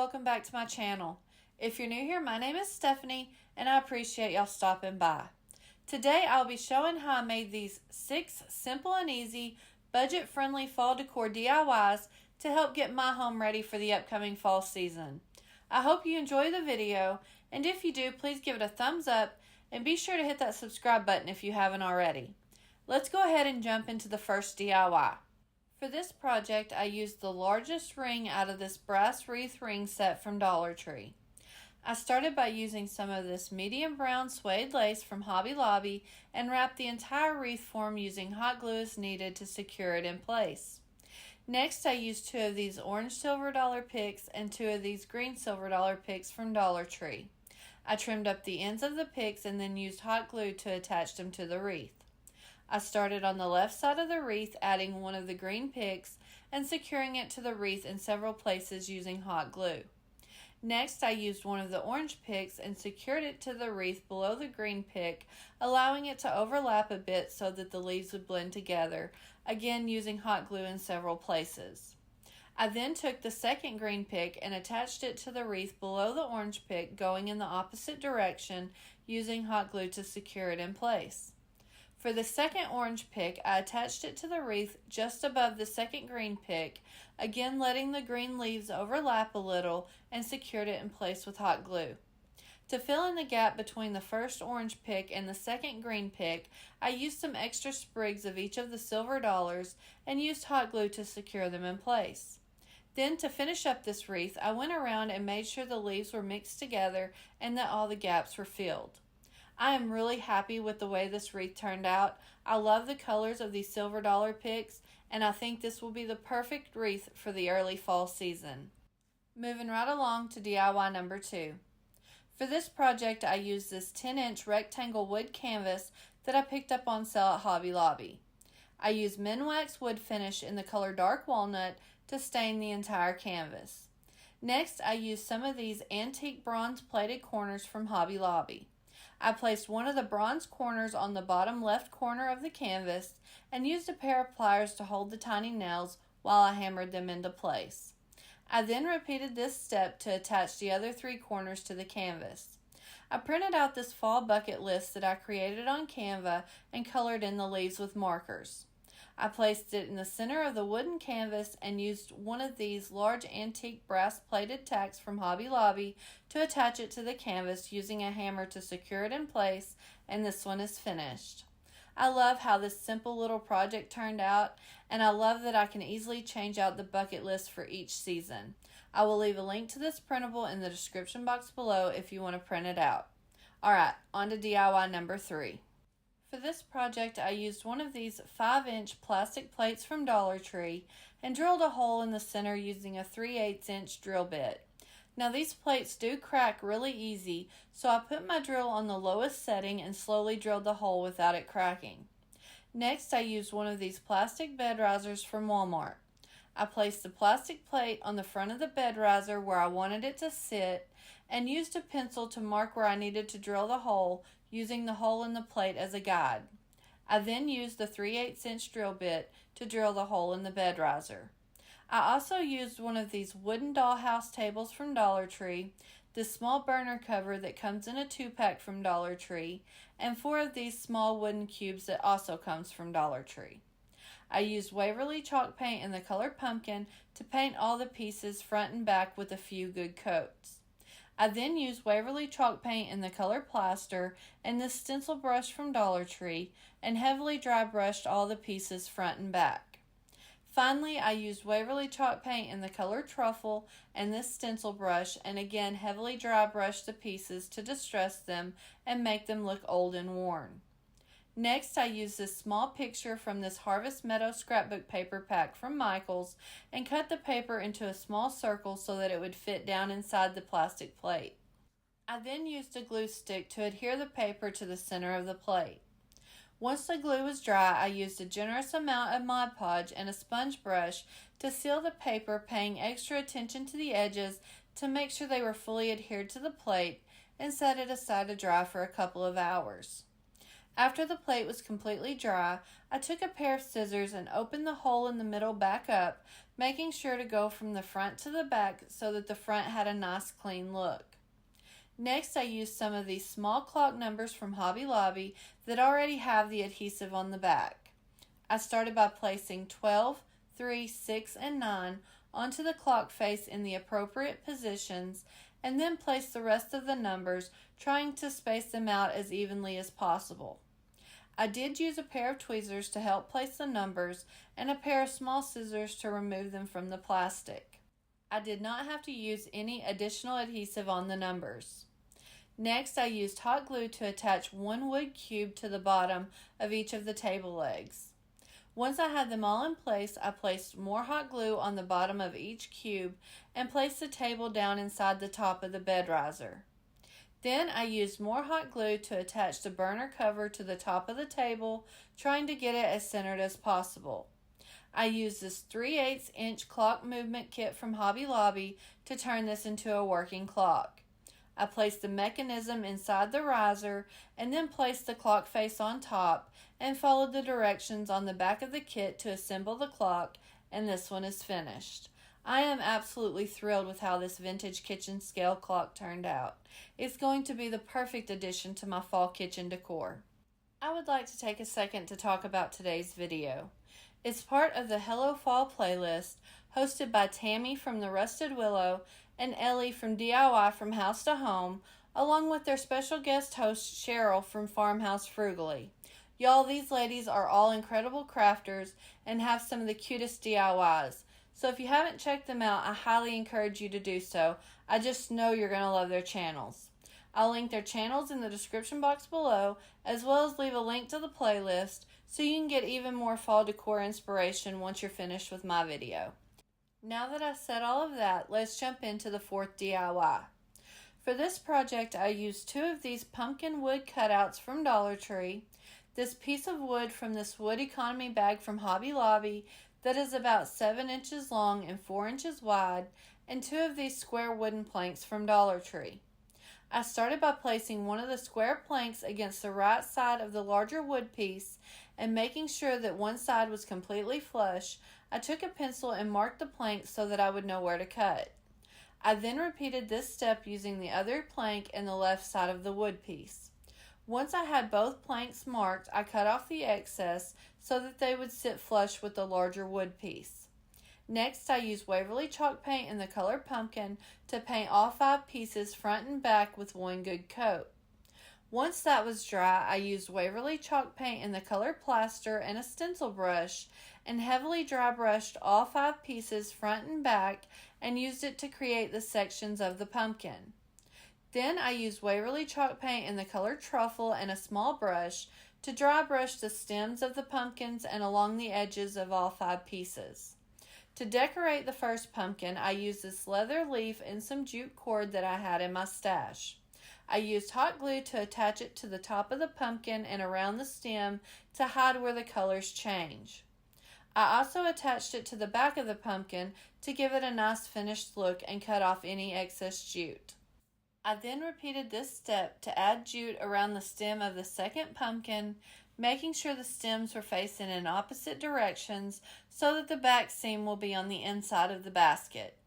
welcome back to my channel. If you're new here, my name is Stephanie and I appreciate y'all stopping by. Today I'll be showing how I made these 6 simple and easy, budget-friendly fall decor DIYs to help get my home ready for the upcoming fall season. I hope you enjoy the video, and if you do, please give it a thumbs up and be sure to hit that subscribe button if you haven't already. Let's go ahead and jump into the first DIY. For this project, I used the largest ring out of this brass wreath ring set from Dollar Tree. I started by using some of this medium brown suede lace from Hobby Lobby and wrapped the entire wreath form using hot glue as needed to secure it in place. Next, I used 2 of these orange silver dollar picks and 2 of these green silver dollar picks from Dollar Tree. I trimmed up the ends of the picks and then used hot glue to attach them to the wreath. I started on the left side of the wreath, adding 1 of the green picks and securing it to the wreath in several places using hot glue. Next, I used 1 of the orange picks and secured it to the wreath below the green pick, allowing it to overlap a bit so that the leaves would blend together, again using hot glue in several places. I then took the second green pick and attached it to the wreath below the orange pick, going in the opposite direction using hot glue to secure it in place. For the second orange pick, I attached it to the wreath just above the second green pick, again letting the green leaves overlap a little, and secured it in place with hot glue. To fill in the gap between the first orange pick and the second green pick, I used some extra sprigs of each of the silver dollars and used hot glue to secure them in place. Then, to finish up this wreath, I went around and made sure the leaves were mixed together and that all the gaps were filled. I am really happy with the way this wreath turned out. I love the colors of these silver dollar picks, and I think this will be the perfect wreath for the early fall season. Moving right along to DIY number 2. For this project, I used this 10-inch rectangle wood canvas that I picked up on sale at Hobby Lobby. I used Minwax wood finish in the color dark walnut to stain the entire canvas. Next, I used some of these antique bronze plated corners from Hobby Lobby. I placed 1 of the bronze corners on the bottom left corner of the canvas and used a pair of pliers to hold the tiny nails while I hammered them into place. I then repeated this step to attach the other 3 corners to the canvas. I printed out this fall bucket list that I created on Canva and colored in the leaves with markers. I placed it in the center of the wooden canvas and used 1 of these large antique brass plated tacks from Hobby Lobby to attach it to the canvas using a hammer to secure it in place, and this one is finished. I love how this simple little project turned out, and I love that I can easily change out the bucket list for each season. I will leave a link to this printable in the description box below if you want to print it out. Alright, on to DIY number 3. For this project, I used 1 of these 5-inch plastic plates from Dollar Tree and drilled a hole in the center using a 3/8-inch drill bit. Now these plates do crack really easy, so I put my drill on the lowest setting and slowly drilled the hole without it cracking. Next, I used 1 of these plastic bed risers from Walmart. I placed the plastic plate on the front of the bed riser where I wanted it to sit and used a pencil to mark where I needed to drill the hole, using the hole in the plate as a guide. I then used the 3/8-inch drill bit to drill the hole in the bed riser. I also used 1 of these wooden dollhouse tables from Dollar Tree, this small burner cover that comes in a 2-pack from Dollar Tree, and 4 of these small wooden cubes that also comes from Dollar Tree. I used Waverly chalk paint in the color pumpkin to paint all the pieces front and back with a few good coats. I then used Waverly chalk paint in the color plaster and this stencil brush from Dollar Tree and heavily dry brushed all the pieces front and back. Finally, I used Waverly chalk paint in the color truffle and this stencil brush and again heavily dry brushed the pieces to distress them and make them look old and worn. Next, I used this small picture from this Harvest Meadow scrapbook paper pack from Michaels and cut the paper into a small circle so that it would fit down inside the plastic plate. I then used a glue stick to adhere the paper to the center of the plate. Once the glue was dry, I used a generous amount of Mod Podge and a sponge brush to seal the paper, paying extra attention to the edges to make sure they were fully adhered to the plate, and set it aside to dry for a couple of hours. After the plate was completely dry, I took a pair of scissors and opened the hole in the middle back up, making sure to go from the front to the back so that the front had a nice clean look. Next, I used some of these small clock numbers from Hobby Lobby that already have the adhesive on the back. I started by placing 12, 3, 6, and 9 onto the clock face in the appropriate positions, and then placed the rest of the numbers, trying to space them out as evenly as possible. I did use a pair of tweezers to help place the numbers and a pair of small scissors to remove them from the plastic. I did not have to use any additional adhesive on the numbers. Next, I used hot glue to attach one wood cube to the bottom of each of the table legs. Once I had them all in place, I placed more hot glue on the bottom of each cube and placed the table down inside the top of the bed riser. Then I used more hot glue to attach the burner cover to the top of the table, trying to get it as centered as possible. I used this 3/8 inch clock movement kit from Hobby Lobby to turn this into a working clock. I placed the mechanism inside the riser and then placed the clock face on top and followed the directions on the back of the kit to assemble the clock, and this one is finished. I am absolutely thrilled with how this vintage kitchen scale clock turned out. It's going to be the perfect addition to my fall kitchen decor. I would like to take a second to talk about today's video. It's part of the Hello Fall playlist hosted by Tammy from the Rusted Willow and Ellie from DIY from House to Home, along with their special guest host Cheryl from Farmhouse Frugally. Y'all, these ladies are all incredible crafters and have some of the cutest DIYs. So if you haven't checked them out, I highly encourage you to do so. I just know you're going to love their channels. I'll link their channels in the description box below, as well as leave a link to the playlist so you can get even more fall decor inspiration once you're finished with my video. Now that I've said all of that, let's jump into the fourth DIY. For this project, I used 2 of these pumpkin wood cutouts from Dollar Tree, this piece of wood from this wood economy bag from Hobby Lobby that is about 7 inches long and 4 inches wide, and 2 of these square wooden planks from Dollar Tree. I started by placing one of the square planks against the right side of the larger wood piece and making sure that one side was completely flush. I took a pencil and marked the plank so that I would know where to cut. I then repeated this step using the other plank and the left side of the wood piece. Once I had both planks marked, I cut off the excess so that they would sit flush with the larger wood piece. Next, I used Waverly chalk paint in the color pumpkin to paint all 5 pieces front and back with one good coat. Once that was dry, I used Waverly chalk paint in the color plaster and a stencil brush and heavily dry brushed all 5 pieces front and back and used it to create the sections of the pumpkin. Then I used Waverly chalk paint in the color truffle and a small brush to dry brush the stems of the pumpkins and along the edges of all 5 pieces. To decorate the first pumpkin, I used this leather leaf and some jute cord that I had in my stash. I used hot glue to attach it to the top of the pumpkin and around the stem to hide where the colors change. I also attached it to the back of the pumpkin to give it a nice finished look and cut off any excess jute. I then repeated this step to add jute around the stem of the second pumpkin, making sure the stems were facing in opposite directions so that the back seam will be on the inside of the basket.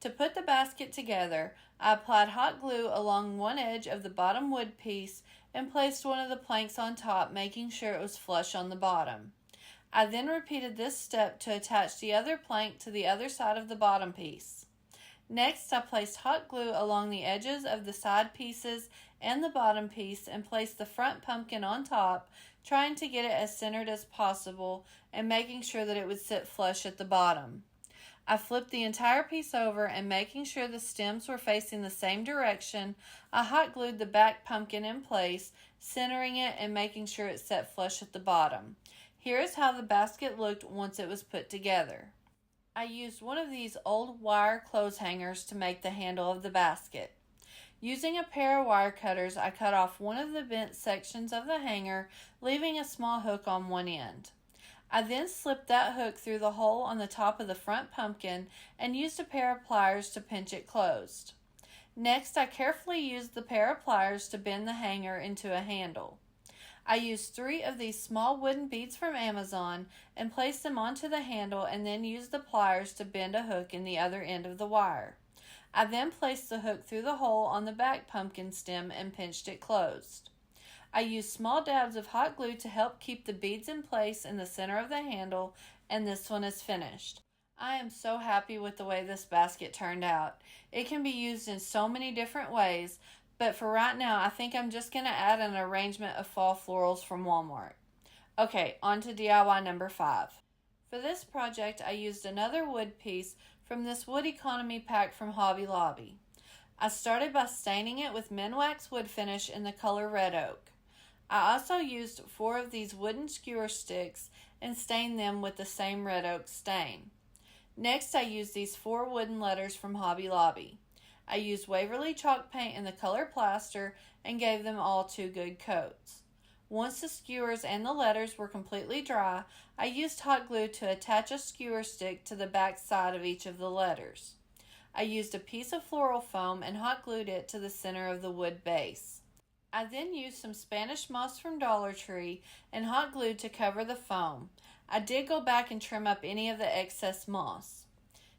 To put the basket together, I applied hot glue along one edge of the bottom wood piece and placed one of the planks on top, making sure it was flush on the bottom. I then repeated this step to attach the other plank to the other side of the bottom piece. Next, I placed hot glue along the edges of the side pieces and the bottom piece and placed the front pumpkin on top, trying to get it as centered as possible and making sure that it would sit flush at the bottom. I flipped the entire piece over and making sure the stems were facing the same direction, I hot glued the back pumpkin in place, centering it and making sure it sat flush at the bottom. Here is how the basket looked once it was put together. I used one of these old wire clothes hangers to make the handle of the basket. Using a pair of wire cutters, I cut off one of the bent sections of the hanger, leaving a small hook on one end. I then slipped that hook through the hole on the top of the front pumpkin and used a pair of pliers to pinch it closed. Next, I carefully used the pair of pliers to bend the hanger into a handle. I used 3 of these small wooden beads from Amazon and placed them onto the handle and then used the pliers to bend a hook in the other end of the wire. I then placed the hook through the hole on the back pumpkin stem and pinched it closed. I used small dabs of hot glue to help keep the beads in place in the center of the handle, and this one is finished. I am so happy with the way this basket turned out. It can be used in so many different ways, but for right now I think I'm just going to add an arrangement of fall florals from Walmart. Okay, on to DIY number 5. For this project I used another wood piece from this wood economy pack from Hobby Lobby. I started by staining it with Minwax wood finish in the color red oak. I also used 4 of these wooden skewer sticks and stained them with the same red oak stain. Next, I used these 4 wooden letters from Hobby Lobby. I used Waverly chalk paint in the color plaster and gave them all 2 good coats. Once the skewers and the letters were completely dry, I used hot glue to attach a skewer stick to the back side of each of the letters. I used a piece of floral foam and hot glued it to the center of the wood base. I then used some Spanish moss from Dollar Tree and hot glued to cover the foam. I did go back and trim up any of the excess moss.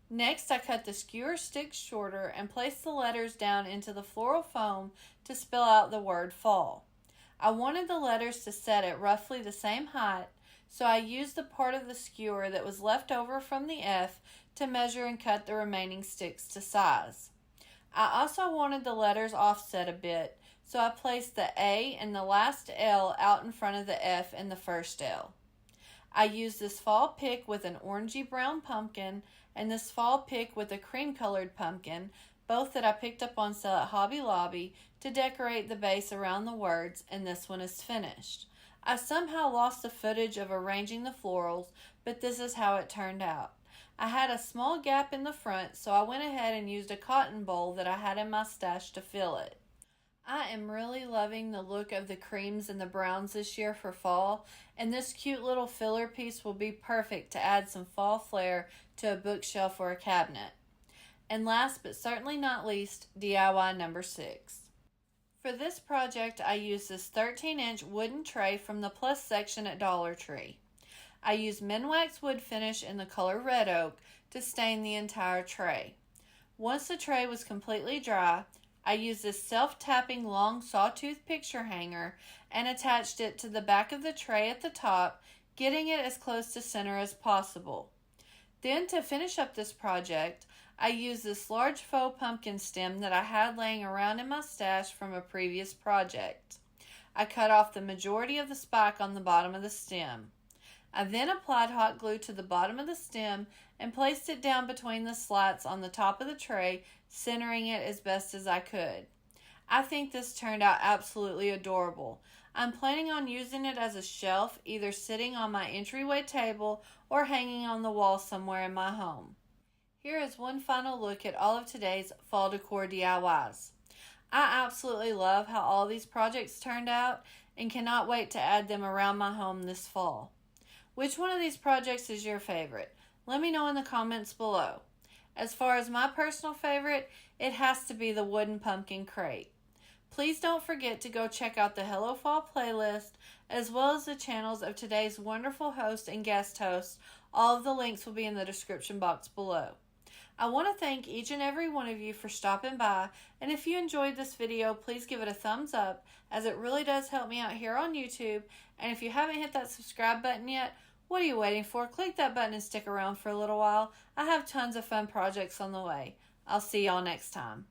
Next, I cut the skewer stick shorter and placed the letters down into the floral foam to spell out the word fall. I wanted the letters to set at roughly the same height, so I used the part of the skewer that was left over from the F to measure and cut the remaining sticks to size. I also wanted the letters offset a bit, so I placed the A and the last L out in front of the F and the first L. I used this fall pick with an orangey brown pumpkin and this fall pick with a cream colored pumpkin, both that I picked up on sale at Hobby Lobby, to decorate the base around the words, and this one is finished. I somehow lost the footage of arranging the florals, but this is how it turned out. I had a small gap in the front, so I went ahead and used a cotton bowl that I had in my stash to fill it. I am really loving the look of the creams and the browns this year for fall, and this cute little filler piece will be perfect to add some fall flair to a bookshelf or a cabinet. And last but certainly not least, DIY number 6. For this project, I used this 13-inch wooden tray from the Plus section at Dollar Tree. I used Minwax wood finish in the color red oak to stain the entire tray. Once the tray was completely dry, I used this self-tapping long sawtooth picture hanger and attached it to the back of the tray at the top, getting it as close to center as possible. Then, to finish up this project, I used this large faux pumpkin stem that I had laying around in my stash from a previous project. I cut off the majority of the spike on the bottom of the stem. I then applied hot glue to the bottom of the stem and placed it down between the slats on the top of the tray, centering it as best as I could. I think this turned out absolutely adorable. I'm planning on using it as a shelf, either sitting on my entryway table or hanging on the wall somewhere in my home. Here is one final look at all of today's Fall Decor DIYs. I absolutely love how all these projects turned out and cannot wait to add them around my home this fall. Which one of these projects is your favorite? Let me know in the comments below. As far as my personal favorite, it has to be the wooden pumpkin crate. Please don't forget to go check out the Hello Fall playlist, as well as the channels of today's wonderful host and guest hosts. All of the links will be in the description box below. I want to thank each and every one of you for stopping by, and if you enjoyed this video, please give it a thumbs up, as it really does help me out here on YouTube. And if you haven't hit that subscribe button yet, what are you waiting for? Click that button and stick around for a little while. I have tons of fun projects on the way. I'll see y'all next time.